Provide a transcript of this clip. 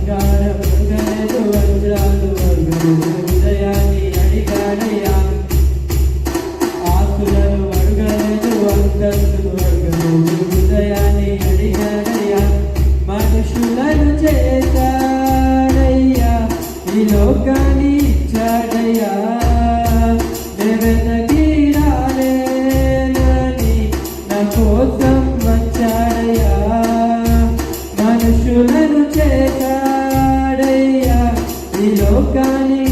బంగారం అడగలేదు, వజ్రాలు అడగలేదు, హృదయాన్ని అడిగాడయ్యా. ఆస్తులను అడగలేదు, అంతస్తులు అడగలేదు, హృదయాన్ని అడిగాడయ్యా. మనుషులను చేశాడయ్యా, ఈ లోకాన్ని ఇచ్చాడయ్యా. వెనక్కి రాలేనని నా కోసం వచ్చాడయ్యా. మనుషులను చేశాడయ్యా, ఈ లోకాన్ని